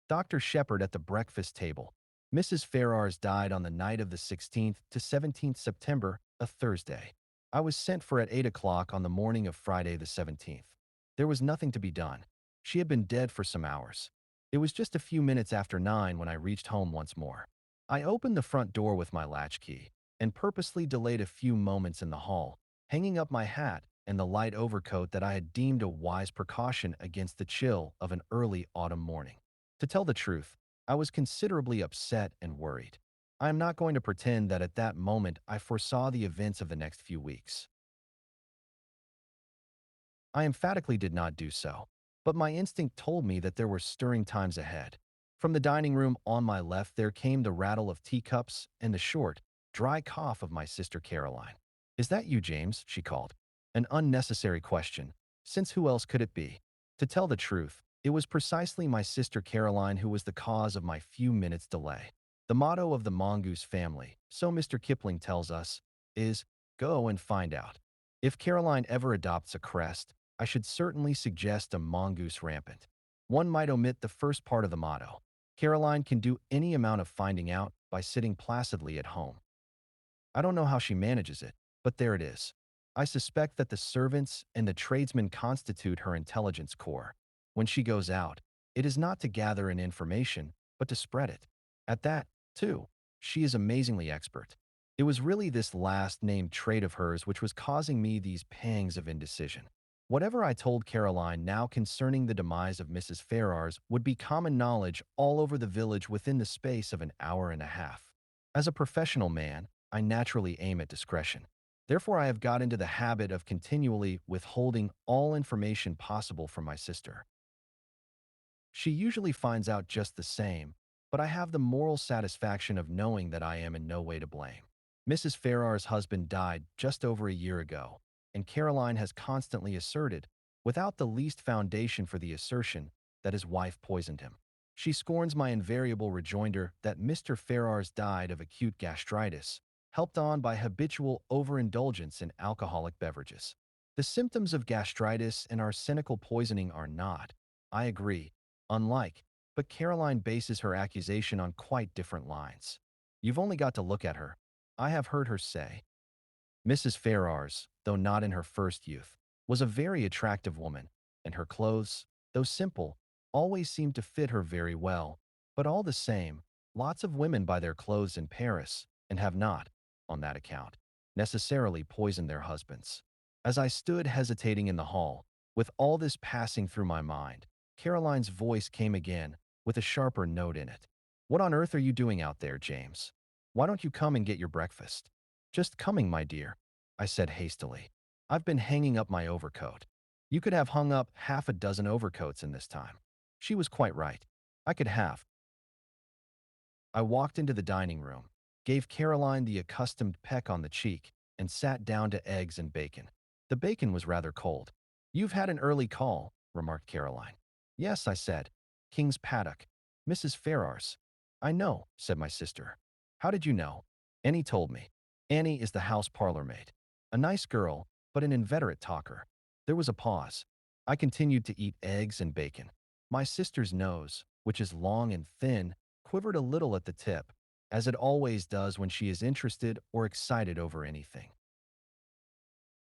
Dr. Sheppard at the breakfast table. Mrs. Ferrars died on the night of the 16th to 17th September, a Thursday. I was sent for at 8 o'clock on the morning of Friday the 17th. There was nothing to be done. She had been dead for some hours. It was just a few minutes after 9 when I reached home once more. I opened the front door with my latchkey and purposely delayed a few moments in the hall, hanging up my hat and the light overcoat that I had deemed a wise precaution against the chill of an early autumn morning. To tell the truth, I was considerably upset and worried. I am not going to pretend that at that moment I foresaw the events of the next few weeks. I emphatically did not do so, but my instinct told me that there were stirring times ahead. From the dining room on my left there came the rattle of teacups and the short, dry cough of my sister Caroline. "Is that you, James?" she called. An unnecessary question, since who else could it be? To tell the truth, it was precisely my sister Caroline who was the cause of my few minutes' delay. The motto of the Mongoose family, so Mr. Kipling tells us, is, "Go and find out." If Caroline ever adopts a crest, I should certainly suggest a mongoose rampant. One might omit the first part of the motto. Caroline can do any amount of finding out by sitting placidly at home. I don't know how she manages it, but there it is. I suspect that the servants and the tradesmen constitute her intelligence core. When she goes out, it is not to gather in information, but to spread it. At that, too, she is amazingly expert. It was really this last named trait of hers which was causing me these pangs of indecision. Whatever I told Caroline now concerning the demise of Mrs. Ferrars would be common knowledge all over the village within the space of an hour and a half. As a professional man, I naturally aim at discretion. Therefore, I have got into the habit of continually withholding all information possible from my sister. She usually finds out just the same, but I have the moral satisfaction of knowing that I am in no way to blame. Mrs. Ferrars' husband died just over a year ago, and Caroline has constantly asserted, without the least foundation for the assertion, that his wife poisoned him. She scorns my invariable rejoinder that Mr. Ferrars died of acute gastritis, helped on by habitual overindulgence in alcoholic beverages. The symptoms of gastritis and arsenical poisoning are not, I agree, unlike, but Caroline bases her accusation on quite different lines. "You've only got to look at her," I have heard her say. Mrs. Ferrars, though not in her first youth, was a very attractive woman, and her clothes, though simple, always seemed to fit her very well. But all the same, lots of women buy their clothes in Paris and have not, on that account, necessarily poisoned their husbands. As I stood hesitating in the hall, with all this passing through my mind, Caroline's voice came again, with a sharper note in it. "What on earth are you doing out there, James? Why don't you come and get your breakfast?" "Just coming, my dear," I said hastily. "I've been hanging up my overcoat." You could have hung up half a dozen overcoats in this time. She was quite right. I could have. I walked into the dining room, gave Caroline the accustomed peck on the cheek, and sat down to eggs and bacon. The bacon was rather cold. "You've had an early call," remarked Caroline. "Yes," I said. "King's Paddock. Mrs. Ferrars." "I know," said my sister. "How did you know?" "Annie told me." Annie is the house parlor maid. A nice girl, but an inveterate talker. There was a pause. I continued to eat eggs and bacon. My sister's nose, which is long and thin, quivered a little at the tip, as it always does when she is interested or excited over anything.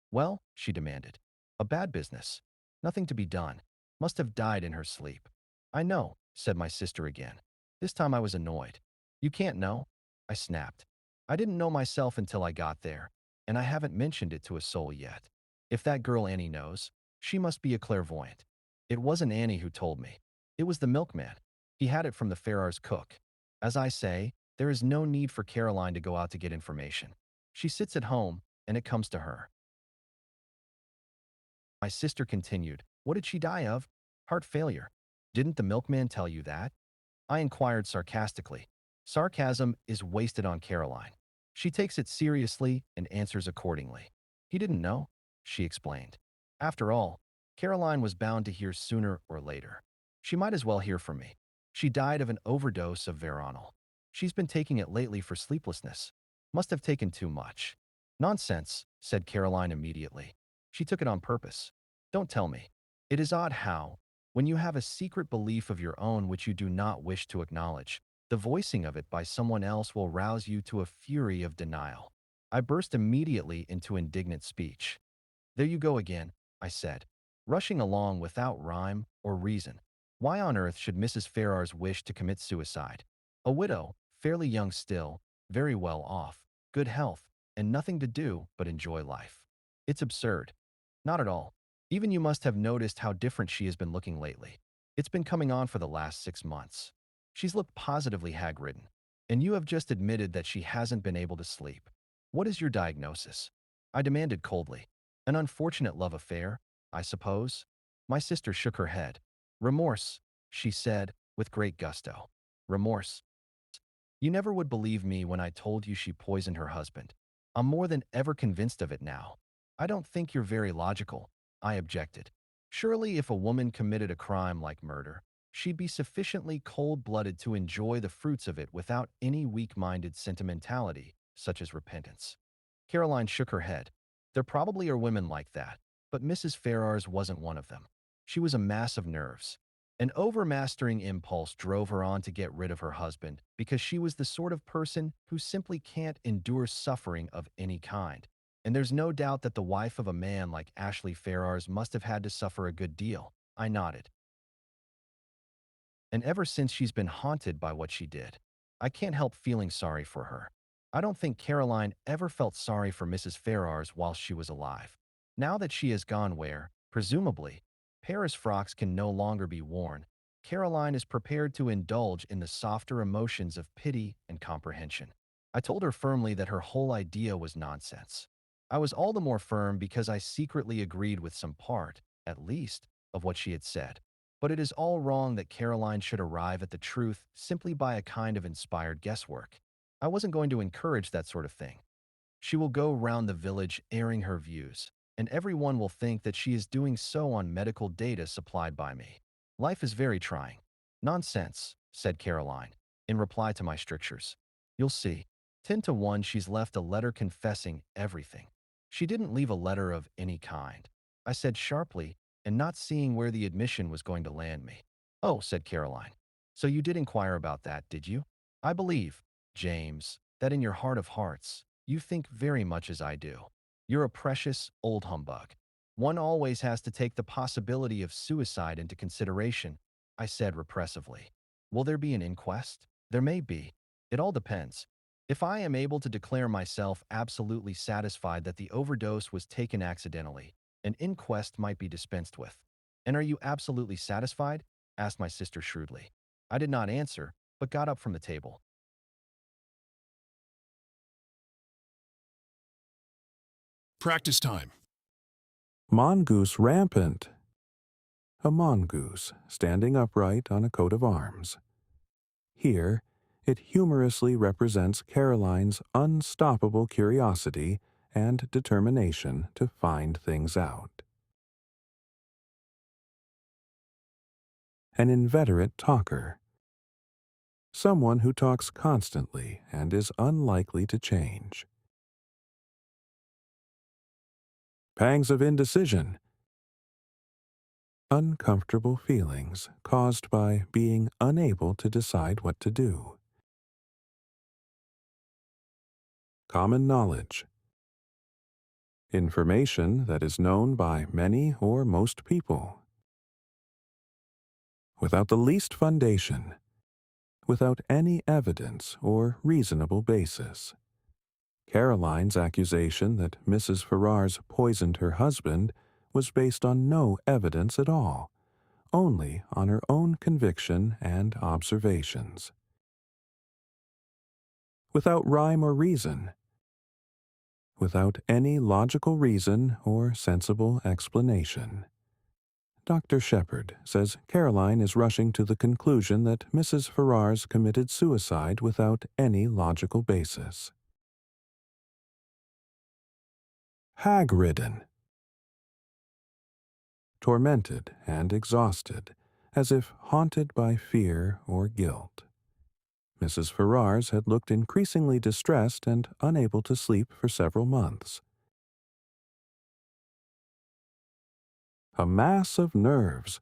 "Well," she demanded. "A bad business. Nothing to be done. Must have died in her sleep." "I know," said my sister again. This time I was annoyed. "You can't know," I snapped. "I didn't know myself until I got there, and I haven't mentioned it to a soul yet. If that girl Annie knows, she must be a clairvoyant. It wasn't Annie who told me. It was the milkman. He had it from the Ferrars cook. As I say, there is no need for Caroline to go out to get information. She sits at home, and it comes to her." My sister continued, "What did she die of?" "Heart failure." "Didn't the milkman tell you that?" I inquired sarcastically. Sarcasm is wasted on Caroline. She takes it seriously and answers accordingly. "He didn't know," she explained. After all, Caroline was bound to hear sooner or later. She might as well hear from me. She died of an overdose of veronal. She's been taking it lately for sleeplessness. Must have taken too much. "Nonsense," said Caroline immediately. "She took it on purpose." "Don't tell me." It is odd how, When you have a secret belief of your own which you do not wish to acknowledge, the voicing of it by someone else will rouse you to a fury of denial. I burst immediately into indignant speech. There you go again, I said, rushing along without rhyme or reason. Why on earth should Mrs. Ferrars wish to commit suicide? A widow, fairly young still, very well off, good health, and nothing to do but enjoy life. It's absurd. Not at all. Even you must have noticed how different she has been looking lately. It's been coming on for the last 6 months. She's looked positively hag-ridden, and you have just admitted that she hasn't been able to sleep. What is your diagnosis? I demanded coldly. An unfortunate love affair, I suppose? My sister shook her head. Remorse, she said, with great gusto. Remorse. You never would believe me when I told you she poisoned her husband. I'm more than ever convinced of it now. I don't think you're very logical, I objected. Surely if a woman committed a crime like murder, she'd be sufficiently cold-blooded to enjoy the fruits of it without any weak-minded sentimentality, such as repentance. Caroline shook her head. There probably are women like that, but Mrs. Ferrars wasn't one of them. She was a mass of nerves. An overmastering impulse drove her on to get rid of her husband because she was the sort of person who simply can't endure suffering of any kind. And there's no doubt that the wife of a man like Ashley Ferrars must have had to suffer a good deal. I nodded. And ever since she's been haunted by what she did, I can't help feeling sorry for her. I don't think Caroline ever felt sorry for Mrs. Ferrars while she was alive. Now that she has gone where, presumably, Paris frocks can no longer be worn, Caroline is prepared to indulge in the softer emotions of pity and comprehension. I told her firmly that her whole idea was nonsense. I was all the more firm because I secretly agreed with some part, at least, of what she had said. But it is all wrong that Caroline should arrive at the truth simply by a kind of inspired guesswork. I wasn't going to encourage that sort of thing. She will go round the village airing her views, and everyone will think that she is doing so on medical data supplied by me. Life is very trying. Nonsense, said Caroline, in reply to my strictures. You'll see. 10 to 1 she's left a letter confessing everything. She didn't leave a letter of any kind. I said sharply, and not seeing where the admission was going to land me. Oh, said Caroline. So you did inquire about that, did you? I believe, James, that in your heart of hearts, you think very much as I do. You're a precious old humbug. One always has to take the possibility of suicide into consideration, I said repressively. Will there be an inquest? There may be. It all depends. If I am able to declare myself absolutely satisfied that the overdose was taken accidentally, an inquest might be dispensed with. And are you absolutely satisfied? Asked my sister shrewdly. I did not answer, but got up from the table. Practice time. Mongoose rampant. A mongoose standing upright on a coat of arms. Here, it humorously represents Caroline's unstoppable curiosity and determination to find things out. An inveterate talker. Someone who talks constantly and is unlikely to change. Pangs of indecision. Uncomfortable feelings caused by being unable to decide what to do. Common knowledge. Information that is known by many or most people. Without the least foundation. Without any evidence or reasonable basis. Caroline's accusation that Mrs. Ferrars poisoned her husband was based on no evidence at all, only on her own conviction and observations. Without rhyme or reason. Without any logical reason or sensible explanation. Dr. Sheppard says Caroline is rushing to the conclusion that Mrs. Ferrars committed suicide without any logical basis. Hag-ridden. Tormented and exhausted, as if haunted by fear or guilt. Mrs. Ferrars had looked increasingly distressed and unable to sleep for several months. A mass of nerves.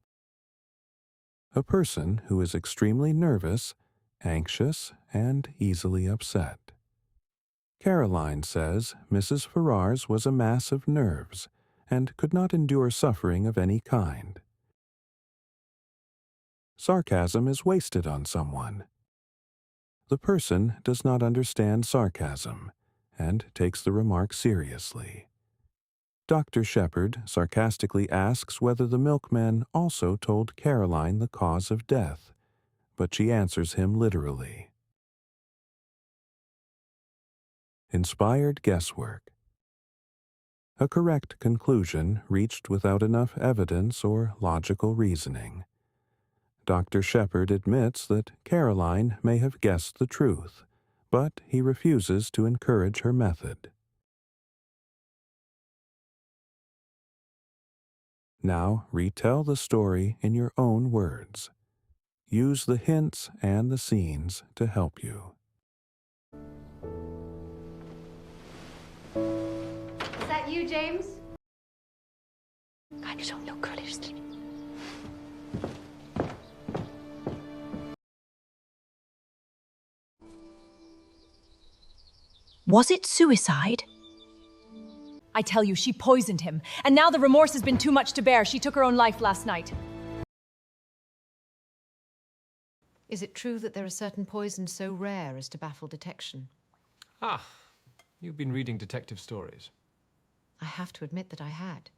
a person who is extremely nervous, anxious, and easily upset. Caroline says Mrs. Ferrars was a mass of nerves and could not endure suffering of any kind. Sarcasm is wasted on someone. The person does not understand sarcasm and takes the remark seriously. Dr. Sheppard sarcastically asks whether the milkman also told Caroline the cause of death, but she answers him literally. Inspired guesswork. A correct conclusion reached without enough evidence or logical reasoning. Dr. Sheppard admits that Caroline may have guessed the truth, but he refuses to encourage her method. Now retell the story in your own words. Use the hints and the scenes to help you. Is that you, James? Keine Chance, no colors. Was it suicide? I tell you, she poisoned him, and now the remorse has been too much to bear. She took her own life last night. Is it true that there are certain poisons so rare as to baffle detection? Ah, you've been reading detective stories. I have to admit that I had.